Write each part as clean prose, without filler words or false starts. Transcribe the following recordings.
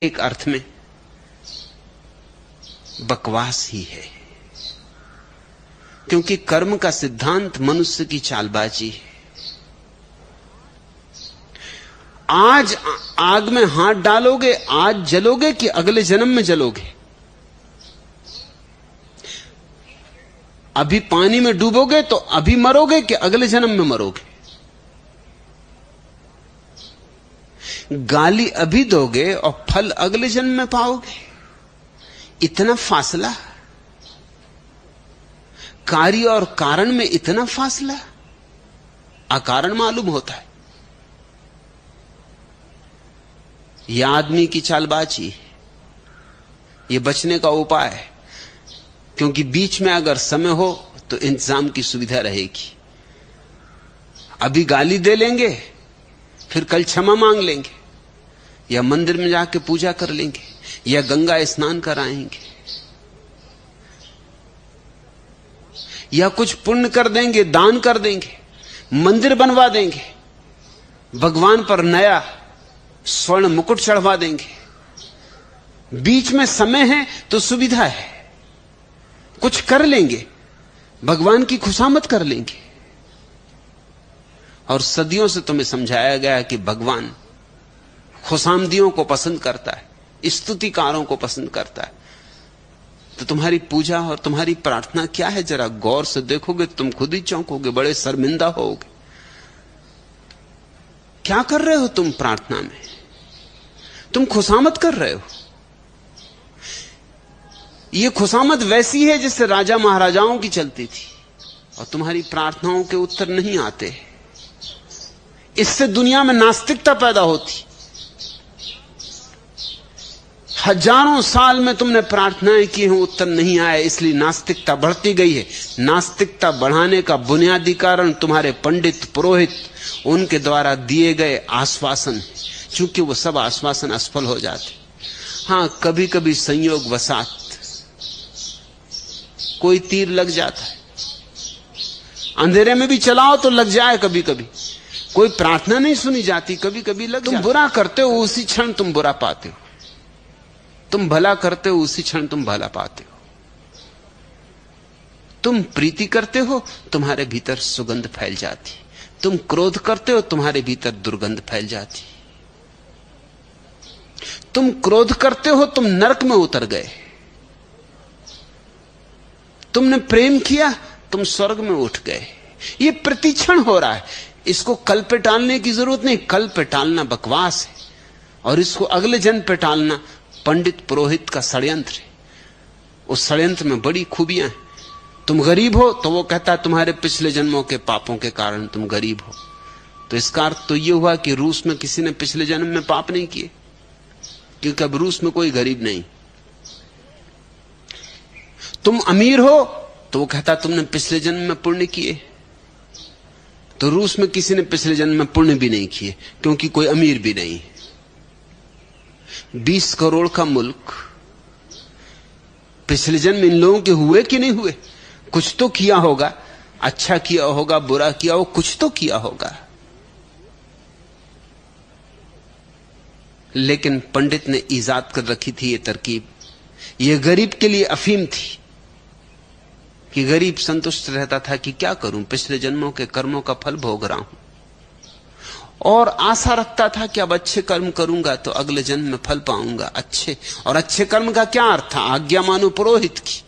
एक अर्थ में बकवास ही है, क्योंकि कर्म का सिद्धांत मनुष्य की चालबाजी है। आज आग में हाथ डालोगे, आज जलोगे कि अगले जन्म में जलोगे? अभी पानी में डूबोगे तो अभी मरोगे कि अगले जन्म में मरोगे? गाली अभी दोगे और फल अगले जन्म में पाओगे? इतना फासला, कार्य और कारण में इतना फासला अकारण मालूम होता है। यह आदमी की चालबाजी, यह बचने का उपाय है, क्योंकि बीच में अगर समय हो तो इंतजाम की सुविधा रहेगी। अभी गाली दे लेंगे, फिर कल क्षमा मांग लेंगे, या मंदिर में जाके पूजा कर लेंगे, या गंगा स्नान कराएंगे, या कुछ पुण्य कर देंगे, दान कर देंगे, मंदिर बनवा देंगे, भगवान पर नया स्वर्ण मुकुट चढ़वा देंगे। बीच में समय है तो सुविधा है, कुछ कर लेंगे, भगवान की खुशामद कर लेंगे। और सदियों से तुम्हें समझाया गया कि भगवान खुशामदियों को पसंद करता है, स्तुतिकारों को पसंद करता है। तो तुम्हारी पूजा और तुम्हारी प्रार्थना क्या है? जरा गौर से देखोगे तुम खुद ही चौंकोगे, बड़े शर्मिंदा होगे। क्या कर रहे हो तुम प्रार्थना में? तुम खुशामद कर रहे हो। यह खुशामद वैसी है जिससे राजा महाराजाओं की चलती थी, और तुम्हारी प्रार्थनाओं के उत्तर नहीं आते। इससे दुनिया में नास्तिकता पैदा होती। हजारों साल में तुमने प्रार्थनाएं की हैं, उत्तर नहीं आए, इसलिए नास्तिकता बढ़ती गई है। नास्तिकता बढ़ाने का बुनियादी कारण तुम्हारे पंडित पुरोहित, उनके द्वारा दिए गए आश्वासन, क्योंकि वो सब आश्वासन असफल हो जाते। हां, कभी कभी संयोग वसात कोई तीर लग जाता है, अंधेरे में भी चलाओ तो लग जाए। कभी कभी कोई प्रार्थना नहीं सुनी जाती, कभी कभी लग जाए। तुम बुरा करते हो, उसी क्षण तुम बुरा पाते हो। तुम भला करते हो, उसी क्षण तुम भला पाते हो। तुम प्रीति करते हो, तुम्हारे भीतर सुगंध फैल जाती। तुम क्रोध करते हो, तुम्हारे भीतर दुर्गंध फैल जाती। तुम क्रोध करते हो, तुम नरक में उतर गए। तुमने प्रेम किया, तुम स्वर्ग में उठ गए। ये प्रतिक्षण हो रहा है। इसको कल पे टालने की जरूरत नहीं। कल पे टालना बकवास है, और इसको अगले जन्म पे टालना पंडित पुरोहित का षड्यंत्र है। उस षड्यंत्र में बड़ी खूबियां हैं। तुम गरीब हो तो वो कहता है तुम्हारे पिछले जन्मों के पापों के कारण तुम गरीब हो। तो इसका अर्थ तो ये हुआ कि रूस में किसी ने पिछले जन्म में पाप नहीं किए, क्योंकि अब रूस में कोई गरीब नहीं। तुम अमीर हो तो वो कहता तुमने पिछले जन्म में पुण्य किए। तो रूस में किसी ने पिछले जन्म में पुण्य भी नहीं किए, क्योंकि कोई अमीर भी नहीं। 20 करोड़ का मुल्क, पिछले जन्म इन लोगों के हुए कि नहीं हुए? कुछ तो किया होगा, अच्छा किया होगा, बुरा किया हो, कुछ तो किया होगा। लेकिन पंडित ने ईजाद कर रखी थी ये तरकीब। ये गरीब के लिए अफीम थी कि गरीब संतुष्ट रहता था कि क्या करूं, पिछले जन्मों के कर्मों का फल भोग रहा हूं, और आशा रखता था कि अब अच्छे कर्म करूंगा तो अगले जन्म में फल पाऊंगा अच्छे। और अच्छे कर्म का क्या अर्थ था? आज्ञा मानो पुरोहित की।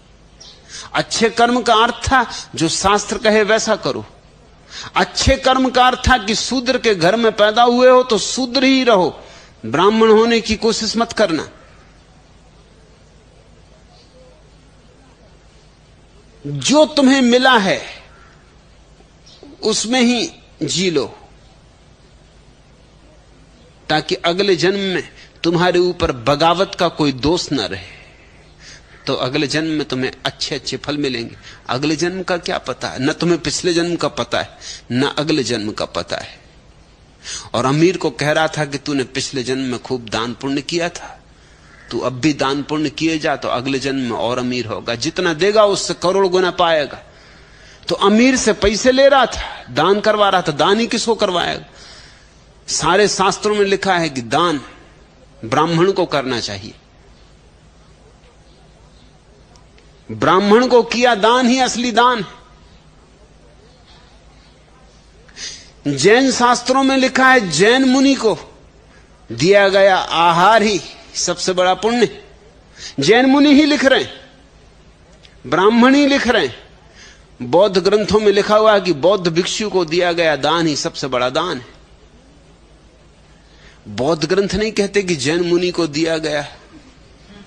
अच्छे कर्म का अर्थ था जो शास्त्र कहे वैसा करो। अच्छे कर्म का अर्थ था कि शूद्र के घर में पैदा हुए हो तो शूद्र ही रहो, ब्राह्मण होने की कोशिश मत करना। जो तुम्हें मिला है उसमें ही जी लो, ताकि अगले जन्म में तुम्हारे ऊपर बगावत का कोई दोष न रहे। तो अगले जन्म में तुम्हें अच्छे अच्छे फल मिलेंगे। अगले जन्म का क्या पता है? न तुम्हें पिछले जन्म का पता है, न अगले जन्म का पता है। और अमीर को कह रहा था कि तूने पिछले जन्म में खूब दान पुण्य किया था, तू अब भी दान पुण्य किए जा तो अगले जन्म में और अमीर होगा। जितना देगा उससे करोड़ गुना पाएगा। तो अमीर से पैसे ले रहा था, दान करवा रहा था। दान ही किसको करवाएगा? सारे शास्त्रों में लिखा है कि दान ब्राह्मण को करना चाहिए। ब्राह्मण को किया दान ही असली दान है। जैन शास्त्रों में लिखा है जैन मुनि को दिया गया आहार ही सबसे बड़ा पुण्य। जैन मुनि ही लिख रहे हैं, ब्राह्मण ही लिख रहे हैं। बौद्ध ग्रंथों में लिखा हुआ है कि बौद्ध भिक्षु को दिया गया दान ही सबसे बड़ा दान है। बौद्ध ग्रंथ नहीं कहते कि जैन मुनि को दिया गया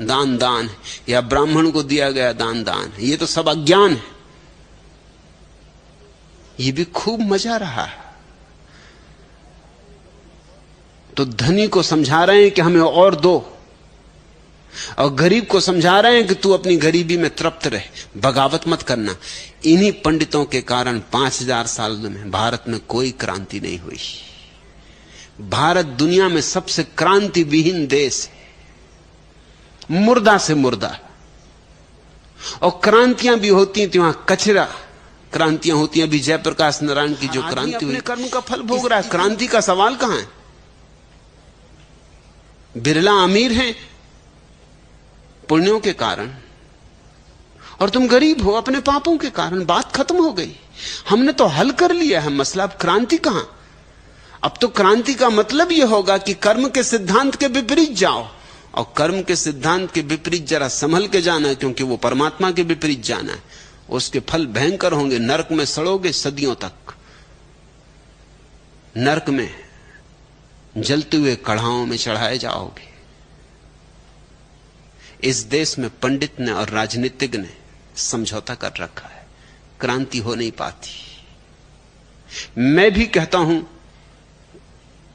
दान दान है या ब्राह्मण को दिया गया दान दान है। ये तो सब अज्ञान है। ये भी खूब मजा रहा है। तो धनी को समझा रहे हैं कि हमें और दो, और गरीब को समझा रहे हैं कि तू अपनी गरीबी में तृप्त रहे, बगावत मत करना। इन्हीं पंडितों के कारण 5000 साल में भारत में कोई क्रांति नहीं हुई। भारत दुनिया में सबसे क्रांति विहीन देश है, मुर्दा से मुर्दा। और क्रांतियां भी होती हैं तो वहां कचरा क्रांतियां होती हैं। अभी जयप्रकाश नारायण की जो क्रांति हुई, कर्म का फल भोग रहा है। क्रांति का सवाल कहां है? बिरला अमीर हैं पुण्यों के कारण, और तुम गरीब हो अपने पापों के कारण। बात खत्म हो गई। हमने तो हल कर लिया है मसला। अब क्रांति कहां? अब तो क्रांति का मतलब यह होगा कि कर्म के सिद्धांत के विपरीत जाओ, और कर्म के सिद्धांत के विपरीत जरा संभल के जाना है, क्योंकि वो परमात्मा के विपरीत जाना है। उसके फल भयंकर होंगे। नरक में सड़ोगे सदियों तक। नरक में जलते हुए कढ़ाओं में चढ़ाए जाओगे। इस देश में पंडित ने और राजनीतिज्ञ ने समझौता कर रखा है, क्रांति हो नहीं पाती। मैं भी कहता हूं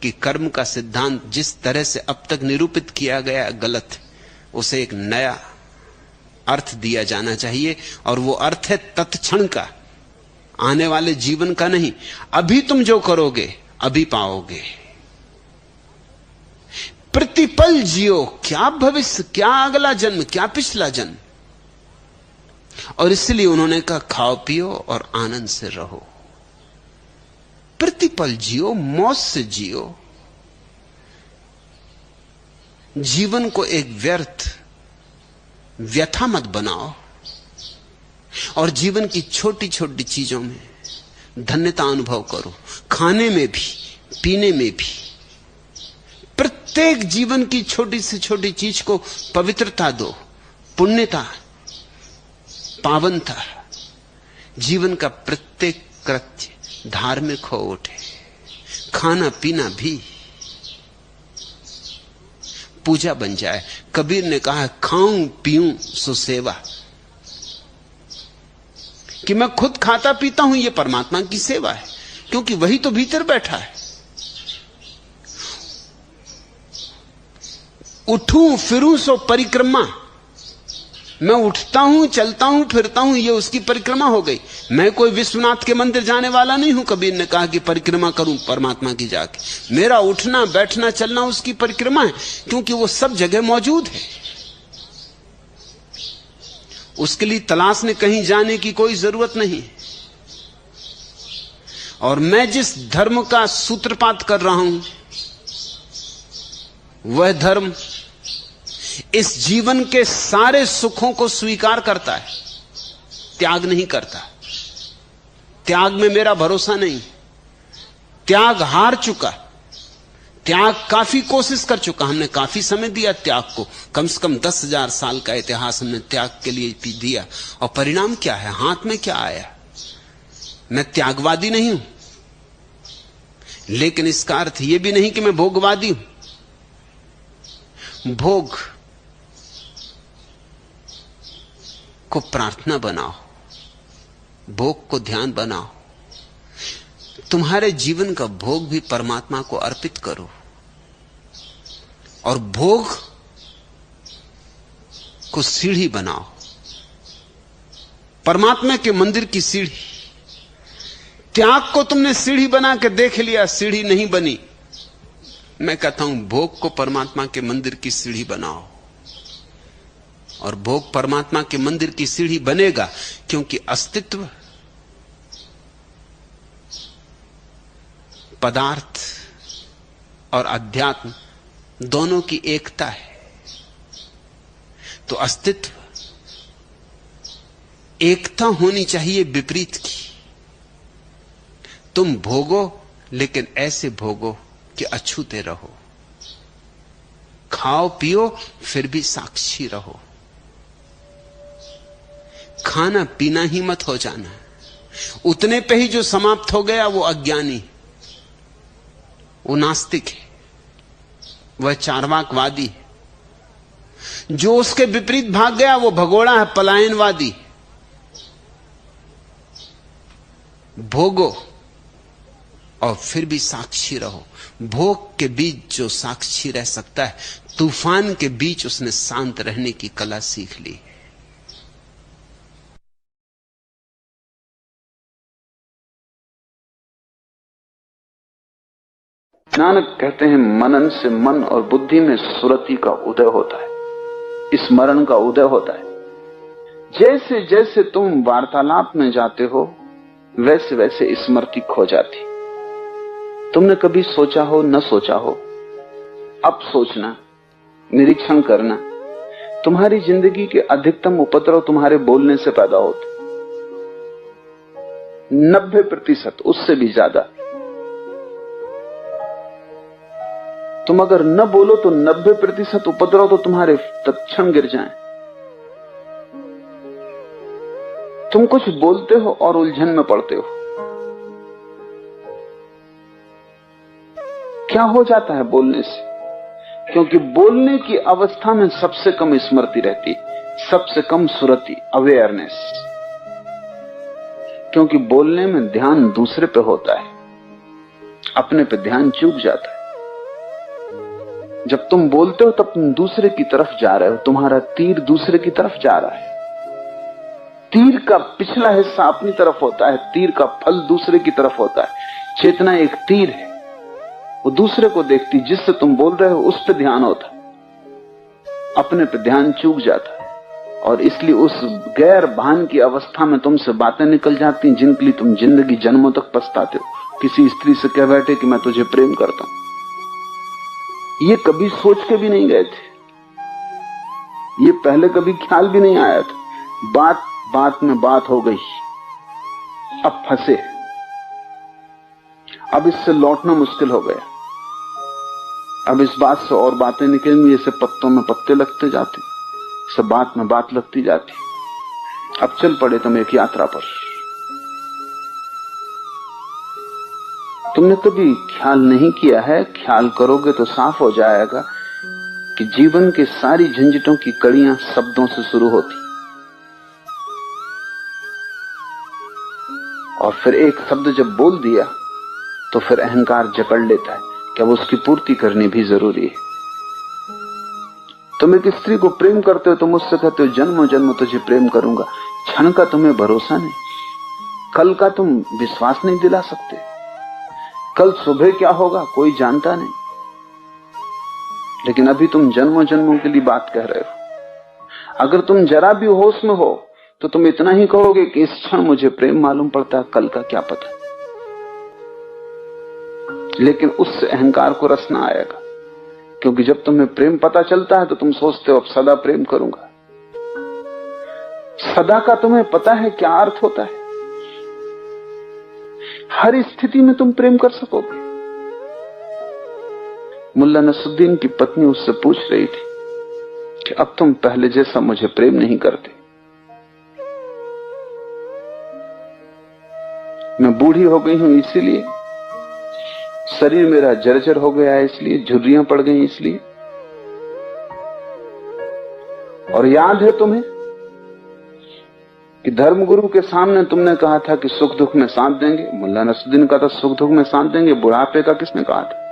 कि कर्म का सिद्धांत जिस तरह से अब तक निरूपित किया गया गलत है। उसे एक नया अर्थ दिया जाना चाहिए, और वो अर्थ है तत्क्षण का, आने वाले जीवन का नहीं। अभी तुम जो करोगे अभी पाओगे। प्रतिपल जियो, क्या भविष्य, क्या अगला जन्म, क्या पिछला जन्म। और इसलिए उन्होंने कहा खाओ पियो और आनंद से रहो। प्रतिपल जियो, मौज से जियो। जीवन को एक व्यर्थ व्यथा मत बनाओ, और जीवन की छोटी छोटी चीजों में धन्यता अनुभव करो। खाने में भी, पीने में भी। प्रत्येक जीवन की छोटी से छोटी चीज को पवित्रता दो, पुण्यता, पावनता। जीवन का प्रत्येक कृत्य धार्मिक हो उठे। खाना पीना भी पूजा बन जाए। कबीर ने कहा खाऊं पीऊं सो सेवा, कि मैं खुद खाता पीता हूं, यह परमात्मा की सेवा है, क्योंकि वही तो भीतर बैठा है। उठूं फिरूं सो परिक्रमा, मैं उठता हूं, चलता हूं, फिरता हूं, यह उसकी परिक्रमा हो गई। मैं कोई विश्वनाथ के मंदिर जाने वाला नहीं हूं। कबीर ने कहा कि परिक्रमा करूं परमात्मा की जाके। मेरा उठना बैठना चलना उसकी परिक्रमा है, क्योंकि वो सब जगह मौजूद है। उसके लिए तलाशने कहीं जाने की कोई जरूरत नहीं। और मैं जिस धर्म का सूत्रपात कर रहा हूं, वह धर्म इस जीवन के सारे सुखों को स्वीकार करता है, त्याग नहीं करता। त्याग में मेरा भरोसा नहीं। त्याग हार चुका। त्याग काफी कोशिश कर चुका। हमने काफी समय दिया त्याग को। कम से कम 10,000 साल का इतिहास हमने त्याग के लिए दिया, और परिणाम क्या है, हाथ में क्या आया। मैं त्यागवादी नहीं हूं, लेकिन इसका अर्थ यह भी नहीं कि मैं भोगवादी हूं। भोग को प्रार्थना बनाओ, भोग को ध्यान बनाओ। तुम्हारे जीवन का भोग भी परमात्मा को अर्पित करो, और भोग को सीढ़ी बनाओ, परमात्मा के मंदिर की सीढ़ी। त्याग को तुमने सीढ़ी बना के देख लिया, सीढ़ी नहीं बनी। मैं कहता हूं भोग को परमात्मा के मंदिर की सीढ़ी बनाओ, और भोग परमात्मा के मंदिर की सीढ़ी बनेगा, क्योंकि अस्तित्व, पदार्थ और अध्यात्म दोनों की एकता है। तो अस्तित्व, एकता होनी चाहिए विपरीत की। तुम भोगो, लेकिन ऐसे भोगो कि अछूते रहो। खाओ पियो, फिर भी साक्षी रहो। खाना पीना ही मत हो जाना। उतने पे ही जो समाप्त हो गया वो अज्ञानी, वो नास्तिक है, वह चार्वाकवादी है। जो उसके विपरीत भाग गया वो भगोड़ा है, पलायनवादी। भोगो और फिर भी साक्षी रहो। भोग के बीच जो साक्षी रह सकता है, तूफान के बीच उसने शांत रहने की कला सीख ली। नानक कहते हैं, मनन से मन और बुद्धि में सुरति का उदय होता है, स्मरण का उदय होता है। जैसे जैसे तुम वार्तालाप में जाते हो, वैसे वैसे स्मृति खो जाती। तुमने कभी सोचा हो न सोचा हो, अब सोचना, निरीक्षण करना। तुम्हारी जिंदगी के अधिकतम उपद्रव तुम्हारे बोलने से पैदा होते, 90%, उससे भी ज्यादा। तुम अगर न बोलो तो 90% उपद्रव तो तुम्हारे तत्क्षण गिर जाएं। तुम कुछ बोलते हो और उलझन में पड़ते हो। क्या हो जाता है बोलने से? क्योंकि बोलने की अवस्था में सबसे कम स्मृति रहती, सबसे कम सुरति, अवेयरनेस। क्योंकि बोलने में ध्यान दूसरे पे होता है, अपने पे ध्यान चूक जाता है। जब तुम बोलते हो तब तुम दूसरे की तरफ जा रहे हो, तुम्हारा तीर दूसरे की तरफ जा रहा है। तीर का पिछला हिस्सा अपनी तरफ होता है, तीर का फल दूसरे की तरफ होता है। चेतना एक तीर है, वो दूसरे को देखती, जिससे तुम बोल रहे हो उस पर ध्यान होता, अपने पे ध्यान चूक जाता है। और इसलिए उस गैर भान की अवस्था में तुमसे बातें निकल जाती जिनके लिए तुम जिंदगी जन्मों तक पछताते हो। किसी स्त्री से कह बैठे कि मैं तुझे प्रेम करता हूं, ये कभी सोच के भी नहीं गए थे, ये पहले कभी ख्याल भी नहीं आया था। बात बात में बात हो गई, अब फंसे, अब इससे लौटना मुश्किल हो गया। अब इस बात से और बातें निकलेंगी, जैसे पत्तों में पत्ते लगते जाते, सब बात में बात लगती जाती। अब चल पड़े तुम एक यात्रा पर। तुमने कभी ख्याल नहीं किया है, ख्याल करोगे तो साफ हो जाएगा कि जीवन के सारी झंझटों की कड़ियां शब्दों से शुरू होती, और फिर एक शब्द जब बोल दिया तो फिर अहंकार जकड़ लेता है कि अब उसकी पूर्ति करनी भी जरूरी है। तुम एक स्त्री को प्रेम करते हो, तुम उससे कहते हो जन्मों जन्म तुझे प्रेम करूंगा। क्षण का तुम्हें भरोसा नहीं, कल का तुम विश्वास नहीं दिला सकते, कल सुबह क्या होगा कोई जानता नहीं। लेकिन अभी तुम जन्मों जन्मों के लिए बात कह रहे हो। अगर तुम जरा भी होश में हो तो तुम इतना ही कहोगे कि इस क्षण मुझे प्रेम मालूम पड़ता है, कल का क्या पता। लेकिन उससे अहंकार को रस ना आएगा, क्योंकि जब तुम्हें प्रेम पता चलता है तो तुम सोचते हो अब सदा प्रेम करूंगा। सदा का तुम्हें पता है क्या अर्थ होता है? हर स्थिति में तुम प्रेम कर सकोगे। मुल्ला नसरुद्दीन की पत्नी उससे पूछ रही थी कि अब तुम पहले जैसा मुझे प्रेम नहीं करते, मैं बूढ़ी हो गई हूं इसीलिए, शरीर मेरा जर्जर हो गया है इसलिए, झुर्रियां पड़ गई इसलिए। और याद है तुम्हें कि धर्मगुरु के सामने तुमने कहा था कि सुख दुख में साथ देंगे। मुल्ला नसरुद्दीन का था सुख दुख में साथ देंगे, बुढ़ापे का किसने कहा था?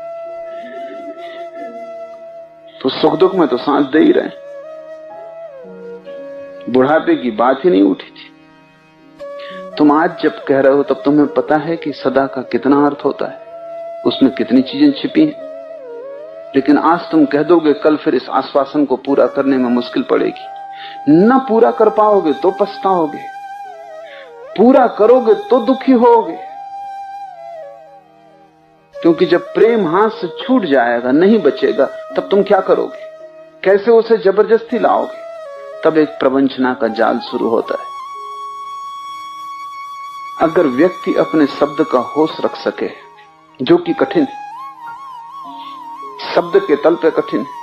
तो सुख दुख में तो साथ दे ही रहे, बुढ़ापे की बात ही नहीं उठी थी। तुम आज जब कह रहे हो तब तुम्हें पता है कि सदा का कितना अर्थ होता है, उसमें कितनी चीजें छिपी हैं। लेकिन आज तुम कह दोगे, कल फिर इस आश्वासन को पूरा करने में मुश्किल पड़ेगी। न पूरा कर पाओगे तो पछताओगे, पूरा करोगे तो दुखी होगे। क्योंकि जब प्रेम हाथ से छूट जाएगा, नहीं बचेगा, तब तुम क्या करोगे? कैसे उसे जबरदस्ती लाओगे? तब एक प्रवंचना का जाल शुरू होता है। अगर व्यक्ति अपने शब्द का होश रख सके, जो कि कठिन है, शब्द के तल पे कठिन है,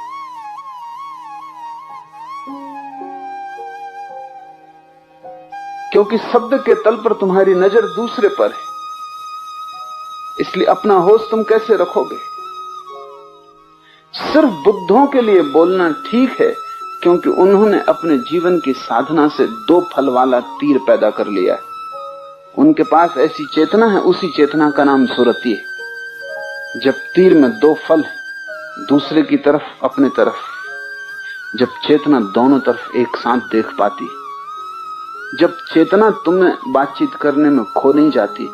क्योंकि शब्द के तल पर तुम्हारी नजर दूसरे पर है, इसलिए अपना होश तुम कैसे रखोगे? सिर्फ बुद्धों के लिए बोलना ठीक है, क्योंकि उन्होंने अपने जीवन की साधना से 2 फल वाला तीर पैदा कर लिया है। उनके पास ऐसी चेतना है, उसी चेतना का नाम सुरति है। जब तीर में 2 फल है, दूसरे की तरफ, अपने तरफ, जब चेतना दोनों तरफ एक साथ देख पाती, जब चेतना तुम्हें बातचीत करने में खो नहीं जाती,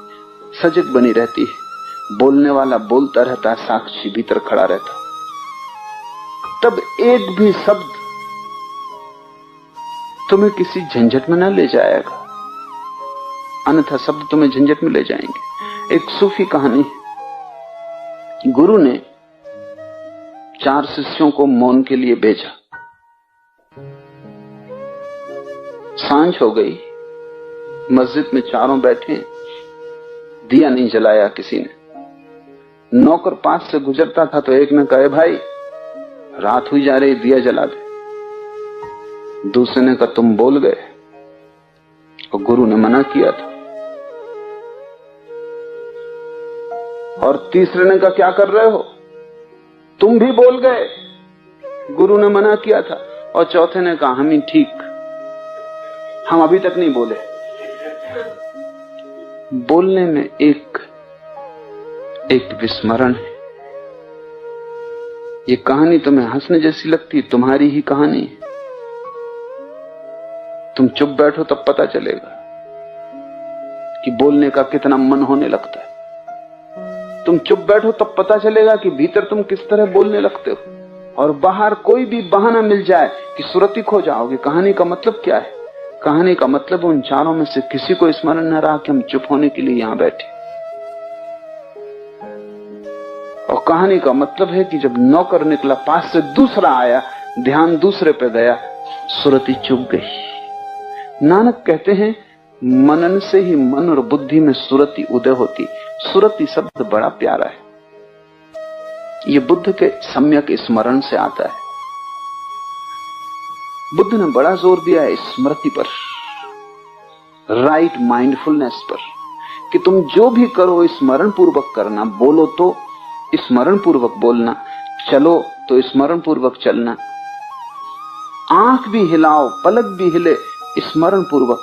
सजग बनी रहती है, बोलने वाला बोलता रहता है, साक्षी भीतर खड़ा रहता, तब एक भी शब्द तुम्हें किसी झंझट में न ले जाएगा, अन्यथा शब्द तुम्हें झंझट में ले जाएंगे। एक सूफी कहानी है। गुरु ने 4 शिष्यों को मौन के लिए भेजा। सांझ हो गई, मस्जिद में चारों बैठे, दिया नहीं जलाया किसी ने। नौकर पास से गुजरता था तो एक ने कहा, भाई रात हुई जा रही, दिया जला दे। दूसरे ने कहा, तुम बोल गए, और गुरु ने मना किया था। और तीसरे ने कहा, क्या कर रहे हो, तुम भी बोल गए, गुरु ने मना किया था। और चौथे ने कहा, हम ही ठीक, हम अभी तक नहीं बोले। बोलने में एक विस्मरण है। ये कहानी तुम्हें हंसने जैसी लगती, तुम्हारी ही कहानी है। तुम चुप बैठो तब पता चलेगा कि बोलने का कितना मन होने लगता है। तुम चुप बैठो तब पता चलेगा कि भीतर तुम किस तरह बोलने लगते हो। और बाहर कोई भी बहाना मिल जाए कि सुरति खो जाओगे। कहानी का मतलब क्या है? कहानी का मतलब उन चारों में से किसी को स्मरण न रहा कि हम चुप होने के लिए यहां बैठे। और कहानी का मतलब है कि जब नौकर निकला, पास से दूसरा आया, ध्यान दूसरे पे गया, सुरति चुप गई। नानक कहते हैं, मनन से ही मन और बुद्धि में सुरति उदय होती। सुरति शब्द बड़ा प्यारा है, ये बुद्ध के सम्यक स्मरण से आता है। बुद्ध ने बड़ा जोर दिया है स्मृति पर, राइट माइंडफुलनेस पर, कि तुम जो भी करो स्मरण पूर्वक करना। बोलो तो स्मरण पूर्वक बोलना, चलो तो स्मरण पूर्वक चलना, आंख भी हिलाओ, पलक भी हिले, स्मरण पूर्वक।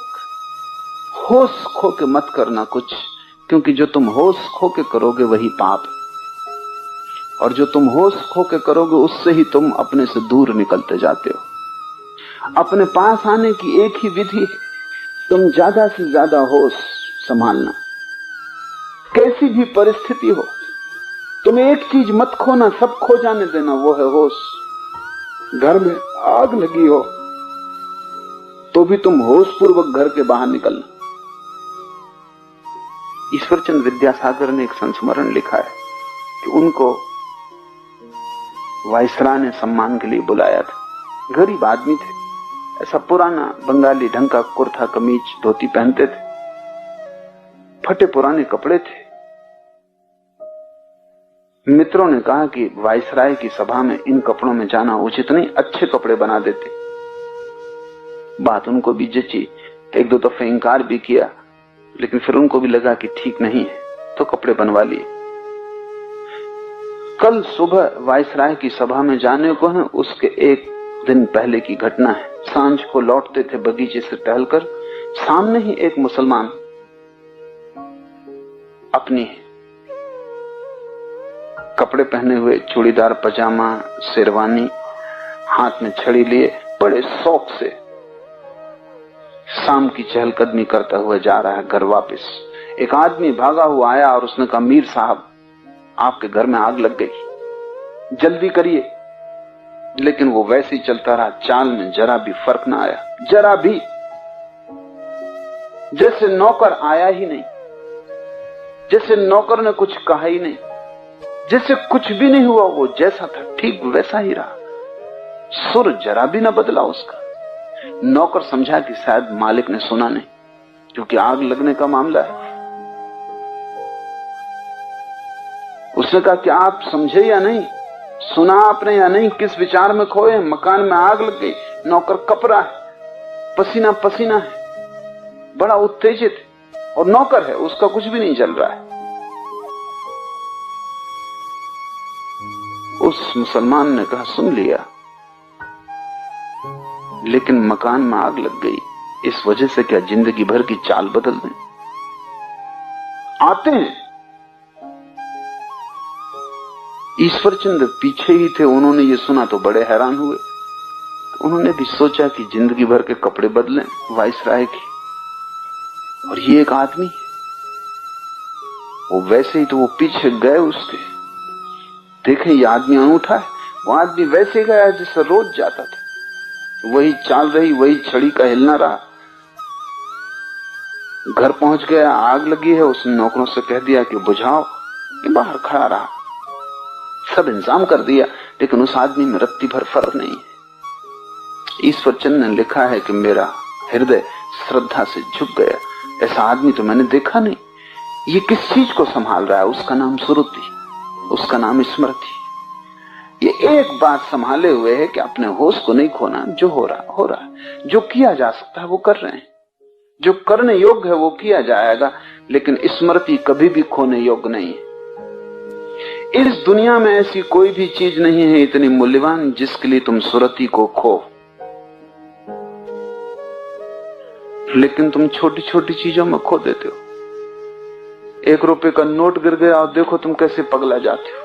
होश खो के मत करना कुछ, क्योंकि जो तुम होश खो के करोगे वही पाप, और जो तुम होश खो के करोगे उससे ही तुम अपने से दूर निकलते जाते हो। अपने पास आने की एक ही विधि है, तुम ज्यादा से ज्यादा होश संभालना। कैसी भी परिस्थिति हो, तुम एक चीज मत खोना, सब खो जाने देना, वो है होश। घर में आग लगी हो तो भी तुम होश पूर्वक घर के बाहर निकलना। ईश्वरचंद्र विद्यासागर ने एक संस्मरण लिखा है कि उनको वायसराय ने सम्मान के लिए बुलाया था। गरीब आदमी थे, ऐसा पुराना बंगाली ढंग का कुर्ता कमीज धोती पहनते थे, फटे पुराने कपड़े थे। मित्रों ने कहा कि वायसराय की सभा में इन कपड़ों में जाना उचित नहीं, अच्छे कपड़े बना देते। बात उनको भी जची, एक दो दफे इंकार भी किया, लेकिन फिर उनको भी लगा कि ठीक नहीं है, तो कपड़े बनवा लिए। कल सुबह वायसराय की सभा में जाने को है, उसके एक दिन पहले की घटना है। सांझ को लौटते थे बगीचे से टहलकर, सामने ही एक मुसलमान अपनी कपड़े पहने हुए, चूड़ीदार पजामा, शेरवानी, हाथ में छड़ी लिए, बड़े शौक से शाम की चहलकदमी करता हुआ जा रहा है घर वापस। एक आदमी भागा हुआ आया और उसने कहा, मीर साहब आपके घर में आग लग गई, जल्दी करिए। लेकिन वो वैसे ही चलता रहा, चाल में जरा भी फर्क ना आया, जरा भी, जैसे नौकर आया ही नहीं, जैसे नौकर ने कुछ कहा ही नहीं। जैसे कुछ भी नहीं हुआ, वो जैसा था ठीक वैसा ही रहा, सुर जरा भी ना बदला उसका। नौकर समझा कि शायद मालिक ने सुना नहीं, क्योंकि आग लगने का मामला है। उसने कहा कि आप समझे या नहीं, सुना आपने या नहीं, किस विचार में खोए? मकान में आग लग गई। नौकर कप रहा है, पसीना पसीना है, बड़ा उत्तेजित है, और नौकर है, उसका कुछ भी नहीं चल रहा है। उस मुसलमान ने कहा, सुन लिया, लेकिन मकान में आग लग गई, इस वजह से क्या जिंदगी भर की चाल बदल दें? आते हैं। ईश्वरचंद्र पीछे ही थे, उन्होंने ये सुना तो बड़े हैरान हुए। उन्होंने भी सोचा कि जिंदगी भर के कपड़े बदलें वाइसराय के, और ये एक आदमी, वो वैसे ही तो वो पीछे गए उसके, देखें ये आदमी अनूठा है। वो आदमी वैसे गया जैसे रोज जाता था, वही चाल रही, वही छड़ी का हिलना रहा। घर पहुंच गया, आग लगी है, उसने नौकरों से कह दिया कि बुझाओ, कि बाहर खड़ा रहा, सब इंतजाम कर दिया, लेकिन उस आदमी में रत्ती भर फर्क नहीं है। ईश्वरचंद ने लिखा है कि मेरा हृदय श्रद्धा से झुक गया, ऐसा आदमी तो मैंने देखा नहीं। ये किस चीज को संभाल रहा है? उसका नाम सुरुति, उसका नाम स्मृति। ये एक बात संभाले हुए है कि अपने होश को नहीं खोना। जो हो रहा हो रहा है, जो किया जा सकता है वो कर रहे हैं, जो करने योग्य है वो किया जाएगा, लेकिन स्मृति कभी भी खोने योग्य नहीं है। इस दुनिया में ऐसी कोई भी चीज नहीं है इतनी मूल्यवान जिसके लिए तुम सुरति को खो, लेकिन तुम छोटी छोटी चीजों में खो देते हो। 1 रुपए का नोट गिर गया और देखो तुम कैसे पगला जाते हो,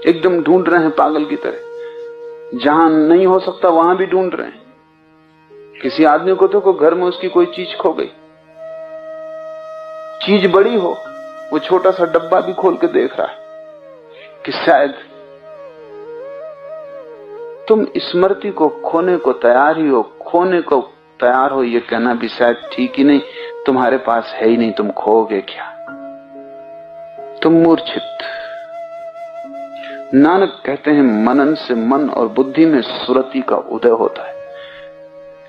एकदम ढूंढ रहे हैं पागल की तरह, जहां नहीं हो सकता वहां भी ढूंढ रहे हैं। किसी आदमी को देखो घर में उसकी कोई चीज खो गई, चीज बड़ी हो, वो छोटा सा डब्बा भी खोल के देख रहा है कि शायद तुम स्मृति को खोने को तैयार ही हो। खोने को तैयार हो ये कहना भी शायद ठीक ही नहीं, तुम्हारे पास है ही नहीं, तुम खोओगे क्या? तुम मूर्छित। नानक कहते हैं मनन से मन और बुद्धि में सुरति का उदय होता है।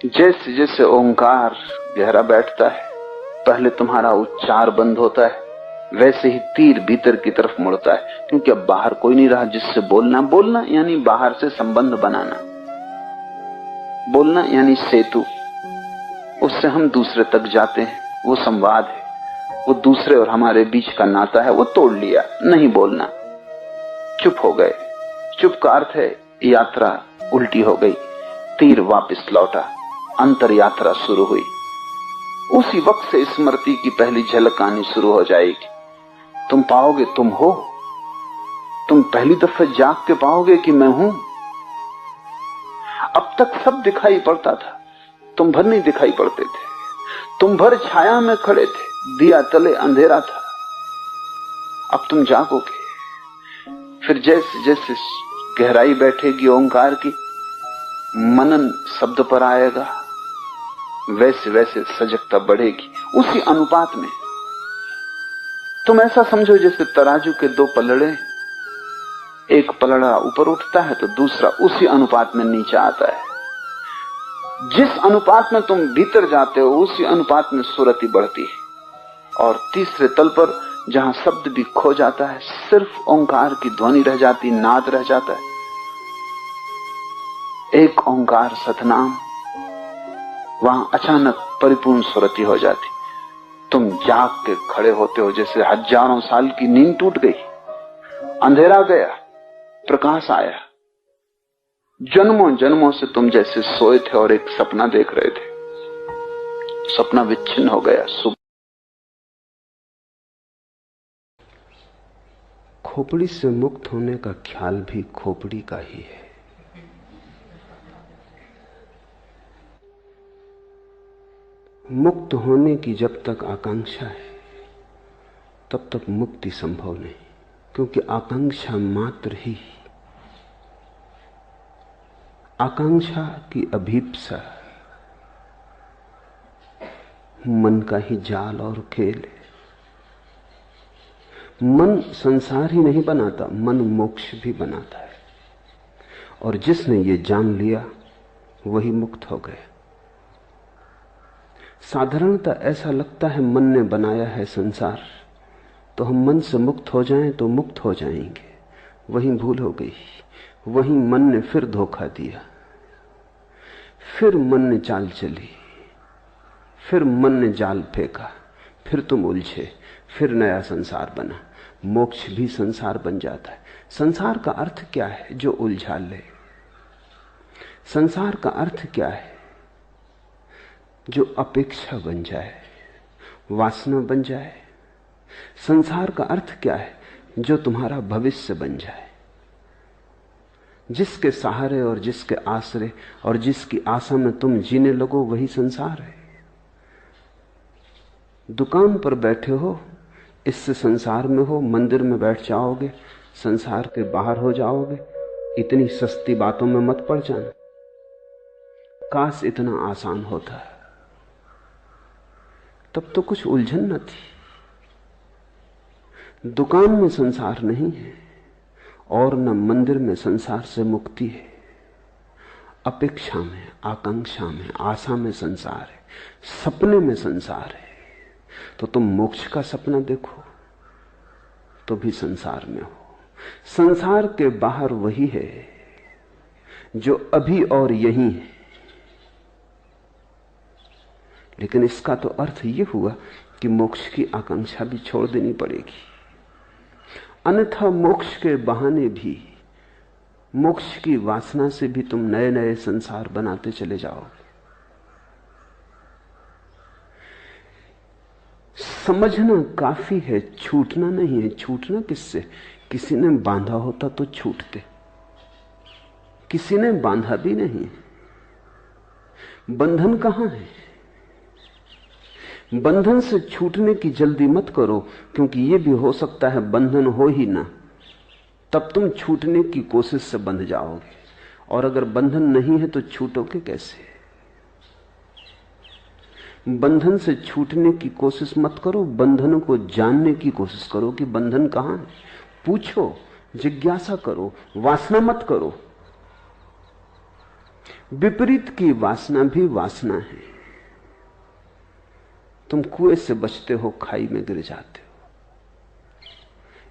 जैसे जैसे ओंकार गहरा बैठता है, पहले तुम्हारा उच्चार बंद होता है, वैसे ही तीर भीतर की तरफ मुड़ता है, क्योंकि अब बाहर कोई नहीं रहा जिससे बोलना। बोलना यानी बाहर से संबंध बनाना, बोलना यानी सेतु, उससे हम दूसरे तक जाते हैं, वो संवाद है, वो दूसरे और हमारे बीच का नाता है, वो तोड़ लिया। नहीं बोलना, चुप हो गए। चुप का अर्थ है यात्रा उल्टी हो गई, तीर वापस लौटा, अंतर यात्रा शुरू हुई। उसी वक्त से स्मृति की पहली झलक आनी शुरू हो जाएगी। तुम पाओगे तुम हो, तुम पहली दफे जाग के पाओगे कि मैं हूं। अब तक सब दिखाई पड़ता था, तुम भर नहीं दिखाई पड़ते थे, तुम भर छाया में खड़े थे, दिया तले अंधेरा था। अब तुम जागोगे, फिर जैसे जैसे गहराई बैठेगी ओंकार की, मनन शब्द पर आएगा, वैसे वैसे सजगता बढ़ेगी। उसी अनुपात में तुम ऐसा समझो जैसे तराजू के 2 पलड़े, एक पलड़ा ऊपर उठता है तो दूसरा उसी अनुपात में नीचे आता है। जिस अनुपात में तुम भीतर जाते हो उसी अनुपात में सुरति बढ़ती है। और तीसरे तल पर जहां शब्द भी खो जाता है, सिर्फ ओंकार की ध्वनि रह जाती, नाद रह जाता है, एक ओंकार सतनाम, वहां अचानक परिपूर्ण सुरति हो जाती। तुम जाग के खड़े होते हो जैसे हजारों साल की नींद टूट गई, अंधेरा गया, प्रकाश आया। जन्मों जन्मों से तुम जैसे सोए थे और एक सपना देख रहे थे, सपना विच्छिन्न हो गया। खोपड़ी से मुक्त होने का ख्याल भी खोपड़ी का ही है। मुक्त होने की जब तक आकांक्षा है तब तक मुक्ति संभव नहीं, क्योंकि आकांक्षा मात्र ही, आकांक्षा की अभीप्सा मन का ही जाल और खेल है। मन संसार ही नहीं बनाता, मन मोक्ष भी बनाता है। और जिसने ये जान लिया वही मुक्त हो गया। साधारणतः ऐसा लगता है मन ने बनाया है संसार, तो हम मन से मुक्त हो जाएं तो मुक्त हो जाएंगे। वही भूल हो गई। वही मन ने फिर धोखा दिया, फिर मन ने चाल चली, फिर मन ने जाल फेंका, फिर तुम उलझे, फिर नया संसार बना। मोक्ष भी संसार बन जाता है। संसार का अर्थ क्या है? जो उलझा ले। संसार का अर्थ क्या है? जो अपेक्षा बन जाए, वासना बन जाए। संसार का अर्थ क्या है? जो तुम्हारा भविष्य बन जाए। जिसके सहारे और जिसके आश्रय और जिसकी आशा में तुम जीने लगो, वही संसार है। दुकान पर बैठे हो, इससे संसार में हो। मंदिर में बैठ जाओगे, संसार के बाहर हो जाओगे। इतनी सस्ती बातों में मत पड़ जाना। काश इतना आसान होता, तब तो कुछ उलझन न थी। दुकान में संसार नहीं है और न मंदिर में संसार से मुक्ति है। अपेक्षा में, आकांक्षा में, आशा में संसार है, सपने में संसार है। तो तुम मोक्ष का सपना देखो तो भी संसार में हो। संसार के बाहर वही है जो अभी और यहीं है। लेकिन इसका तो अर्थ यह हुआ कि मोक्ष की आकांक्षा भी छोड़ देनी पड़ेगी। अन्यथा मोक्ष के बहाने भी, मोक्ष की वासना से भी तुम नए नए संसार बनाते चले जाओगे। समझना काफी है, छूटना नहीं है। छूटना किससे? किसी ने बांधा होता तो छूटते, किसी ने बांधा भी नहीं। बंधन कहां है? बंधन से छूटने की जल्दी मत करो, क्योंकि यह भी हो सकता है बंधन हो ही ना, तब तुम छूटने की कोशिश से बंध जाओगे। और अगर बंधन नहीं है तो छूटोगे कैसे? बंधन से छूटने की कोशिश मत करो, बंधन को जानने की कोशिश करो कि बंधन कहां है। पूछो, जिज्ञासा करो, वासना मत करो। विपरीत की वासना भी वासना है। तुम कुएं से बचते हो, खाई में गिर जाते हो।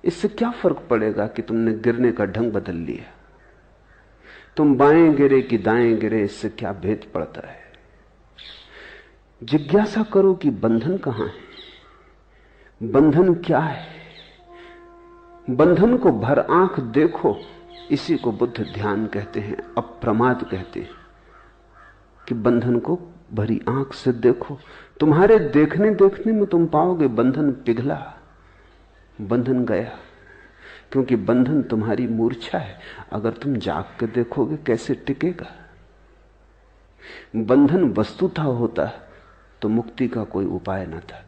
इससे क्या फर्क पड़ेगा कि तुमने गिरने का ढंग बदल लिया? तुम बाएं गिरे कि दाएं गिरे, इससे क्या भेद पड़ता है? जिज्ञासा करो कि बंधन कहां है, बंधन क्या है। बंधन को भर आंख देखो। इसी को बुद्ध ध्यान कहते हैं, अप्रमाद कहते हैं कि बंधन को भरी आंख से देखो। तुम्हारे देखने देखने में तुम पाओगे बंधन पिघला, बंधन गया। क्योंकि बंधन तुम्हारी मूर्छा है। अगर तुम जाग के देखोगे कैसे टिकेगा? बंधन वस्तुतः होता तो मुक्ति का कोई उपाय न था।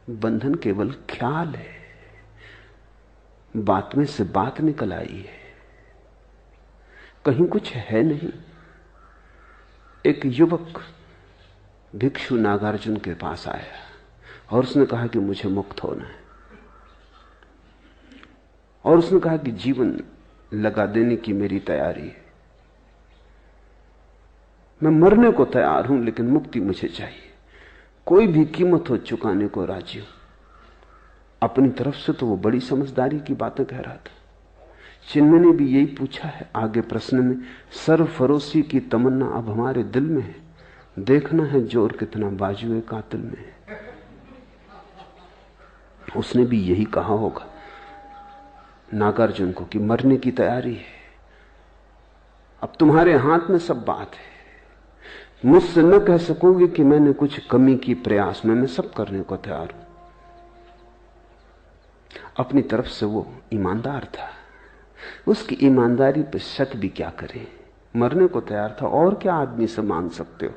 बंधन केवल ख्याल है, बात में से बात निकल आई है, कहीं कुछ है नहीं। एक युवक भिक्षु नागार्जुन के पास आया और उसने कहा कि मुझे मुक्त होना है। और उसने कहा कि जीवन लगा देने की मेरी तैयारी है, मैं मरने को तैयार हूं, लेकिन मुक्ति मुझे चाहिए। कोई भी कीमत हो चुकाने को राजी हूं। अपनी तरफ से तो वो बड़ी समझदारी की बातें कह रहा था। चिन्मय ने भी यही पूछा है आगे प्रश्न में, सरफरोशी की तमन्ना अब हमारे दिल में है, देखना है जोर कितना बाजुए कातिल में है। उसने भी यही कहा होगा नागार्जुन को कि मरने की तैयारी है, अब तुम्हारे हाथ में सब बात है। मुझसे न कह सकोगे कि मैंने कुछ कमी की प्रयास में, मैं सब करने को तैयार हूं। अपनी तरफ से वो ईमानदार था, उसकी ईमानदारी पे शक भी क्या करे। मरने को तैयार था, और क्या आदमी से मांग सकते हो।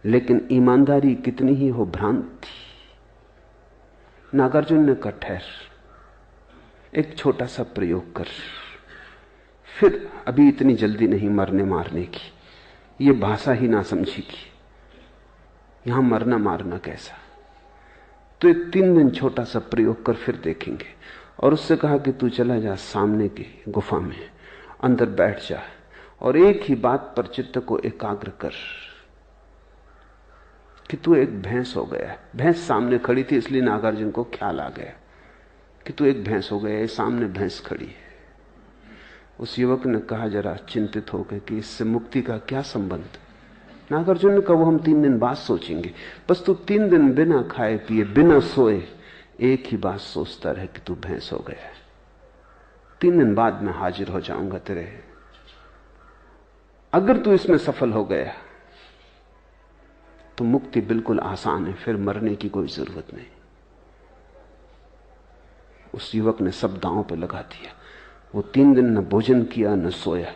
लेकिन ईमानदारी कितनी ही हो भ्रांत थी। नागार्जुन ने कहा ठहर, एक छोटा सा प्रयोग कर, फिर अभी इतनी जल्दी नहीं मरने मारने की, ये भाषा ही ना समझेगी। यहां मरना मारना कैसा। तो एक 3 दिन छोटा सा प्रयोग कर फिर देखेंगे। और उससे कहा कि तू चला जा सामने की गुफा में, अंदर बैठ जा और एक ही बात पर चित्त को एकाग्र कर कि तू एक भैंस हो गया है। भैंस सामने खड़ी थी, इसलिए नागार्जुन को ख्याल आ गया कि तू एक भैंस हो गया है, सामने भैंस खड़ी है। उस युवक ने कहा जरा चिंतित होकर कि इससे मुक्ति का क्या संबंध। नागार्जुन ने कहा वो हम 3 दिन बाद सोचेंगे। बस तू 3 दिन बिना खाए पिए बिना सोए एक ही बात सोचता रहे कि तू भैंस हो गया है। 3 दिन बाद मैं हाजिर हो जाऊंगा तेरे। अगर तू इसमें सफल हो गया तो मुक्ति बिल्कुल आसान है, फिर मरने की कोई जरूरत नहीं। उस युवक ने सब दांव पे लगा दिया। वो 3 दिन न भोजन किया न सोया।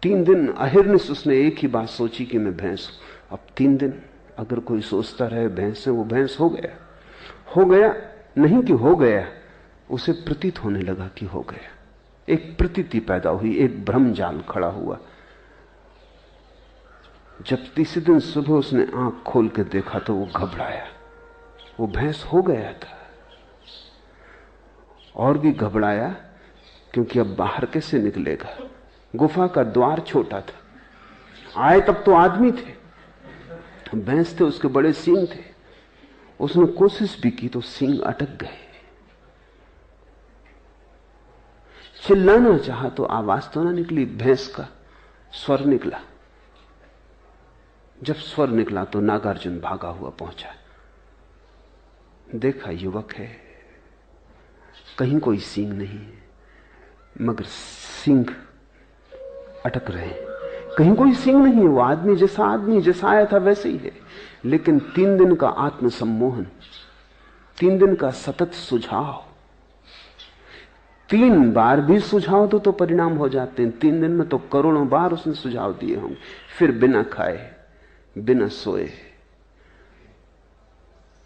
3 दिन अहिर्निश उसने एक ही बात सोची कि मैं भैंस हूं। अब 3 दिन अगर कोई सोचता रहे भैंस है, वो भैंस हो गया। हो गया नहीं कि हो गया, उसे प्रतीत होने लगा कि हो गया। एक प्रतीति पैदा हुई, एक भ्रम जाल खड़ा हुआ। जब तीसरे दिन सुबह उसने आंख खोल के देखा तो वो घबराया। वो भैंस हो गया था। और भी घबराया क्योंकि अब बाहर कैसे निकलेगा। गुफा का द्वार छोटा था। आए तब तो आदमी थे, भैंस थे, उसके बड़े सींग थे। उसने कोशिश भी की तो सींग अटक गए। चिल्लाना चाहा तो आवाज तो ना निकली, भैंस का स्वर निकला। जब स्वर निकला तो नागार्जुन भागा हुआ पहुंचा। देखा युवक है, कहीं कोई सींग नहीं है, मगर सींग अटक रहे हैं। कहीं कोई सींग नहीं है, वो आदमी जैसा आया था वैसे ही है। लेकिन 3 दिन का आत्मसम्मोहन, 3 दिन का सतत सुझाव, 3 बार भी सुझाव तो परिणाम हो जाते हैं। 3 दिन में तो करोड़ों बार उसने सुझाव दिए होंगे। फिर बिना खाए बिना सोए।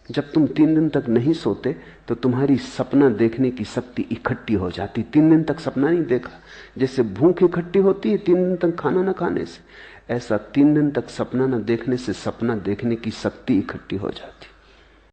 जब तुम 3 दिन तक नहीं सोते तो तुम्हारी सपना देखने की शक्ति इकट्ठी हो जाती। 3 दिन तक सपना नहीं देखा, जैसे भूख इकट्ठी होती है 3 दिन तक खाना ना खाने से, ऐसा 3 दिन तक सपना ना देखने से सपना देखने की शक्ति इकट्ठी हो जाती।